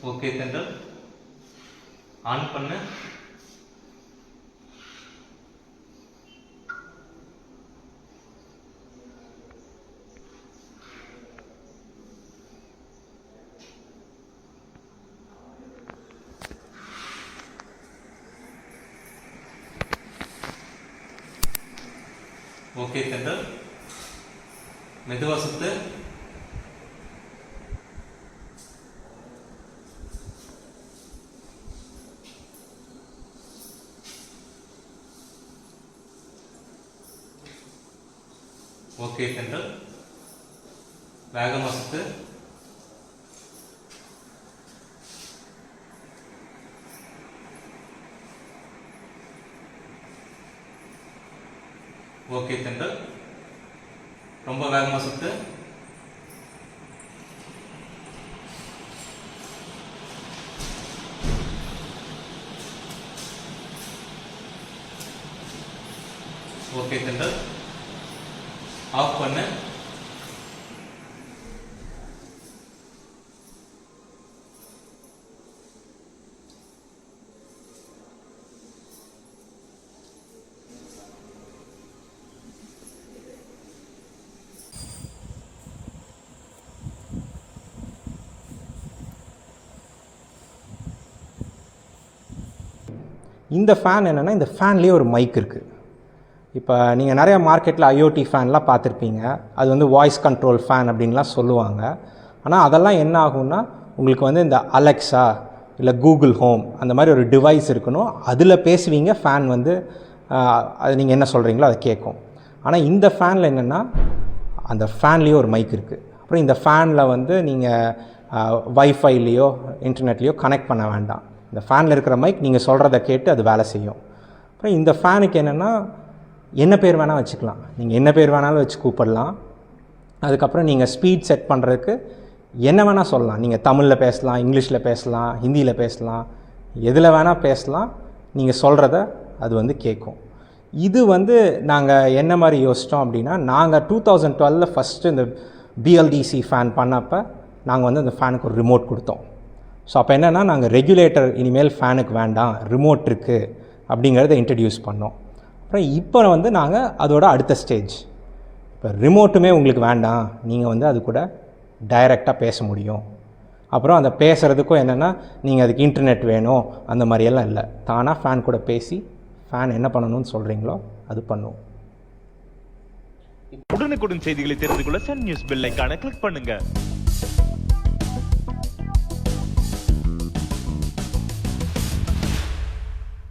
Okay தென்றல் on பண்ணு. Okay தென்றல் மெதுவா சுத்து. ஓகே தென்றல் வேகமா சுத்து. ஓகே தென்றல் ரொம்ப வேகமா சுத்து. ஓகே தென்றல் ஆஃப் பண்ணு. இந்த ஃபேன் என்னென்னா, இந்த ஃபேன்லேயே ஒரு மைக் இருக்குது. இப்போ நீங்கள் நிறையா மார்க்கெட்டில் ஐஓடி ஃபேன்லாம் பார்த்துருப்பீங்க. அது வந்து வாய்ஸ் கண்ட்ரோல் ஃபேன் அப்படின்லாம் சொல்லுவாங்க. ஆனால் அதெல்லாம் என்ன ஆகும்னா, உங்களுக்கு வந்து இந்த அலெக்ஸா இல்லை கூகுள் ஹோம் அந்த மாதிரி ஒரு டிவைஸ் இருக்கணும். அதில் பேசுவீங்க, ஃபேன் வந்து அது நீங்கள் என்ன சொல்கிறீங்களோ அதை கேட்கும். ஆனால் இந்த ஃபேனில் என்னென்னா, அந்த ஃபேன்லேயே ஒரு மைக் இருக்குது. அப்புறம் இந்த ஃபேனில் வந்து நீங்கள் வைஃபைலேயோ இன்டர்நெட்லேயோ கனெக்ட் பண்ண வேண்டாம். இந்த ஃபேனில் இருக்கிற மைக் நீங்கள் சொல்கிறத கேட்டு அது வேலை செய்யும். அப்புறம் இந்த ஃபேனுக்கு என்னென்னா, என்ன பேர் வேணால் வச்சுக்கலாம். நீங்கள் என்ன பேர் வேணாலும் வச்சு கூப்பிடலாம். அதுக்கப்புறம் நீங்கள் ஸ்பீட் செட் பண்ணுறதுக்கு என்ன வேணால் சொல்லலாம். நீங்கள் தமிழில் பேசலாம், இங்கிலீஷில் பேசலாம், ஹிந்தியில் பேசலாம், எதில் வேணால் பேசலாம். நீங்கள் சொல்கிறத அது வந்து கேட்கும். இது வந்து நாங்கள் என்ன மாதிரி யோசித்தோம் அப்படின்னா, நாங்கள் 2012 ஃபஸ்ட்டு இந்த பிஎல்டிசி ஃபேன் பண்ணப்போ நாங்கள் வந்து அந்த ஃபேனுக்கு ஒரு ரிமோட் கொடுத்தோம். ஸோ அப்போ என்னென்னா, நாங்கள் ரெகுலேட்டர் இனிமேல் ஃபேனுக்கு வேண்டாம், ரிமோட் இருக்குது அப்படிங்கிறத இன்ட்ரடியூஸ் பண்ணோம். அப்புறம் இப்போ வந்து நாங்கள் அதோட அடுத்த ஸ்டேஜ், இப்போ ரிமோட்டுமே உங்களுக்கு வேண்டாம், நீங்கள் வந்து அது கூட டைரெக்டாக பேச முடியும். அப்புறம் அந்த பேசுகிறதுக்கும் என்னென்னா, நீங்கள் அதுக்கு இன்டர்நெட் வேணும் அந்த மாதிரியெல்லாம் இல்லை. தானாக ஃபேன் கூட பேசி ஃபேன் என்ன பண்ணணும்னு சொல்கிறீங்களோ அது பண்ணுவோம். உடனுக்குடன் செய்திகளை தெரிந்து கொள்ள சன் நியூஸ் பெல் ஐகானை கிளிக் பண்ணுங்கள்.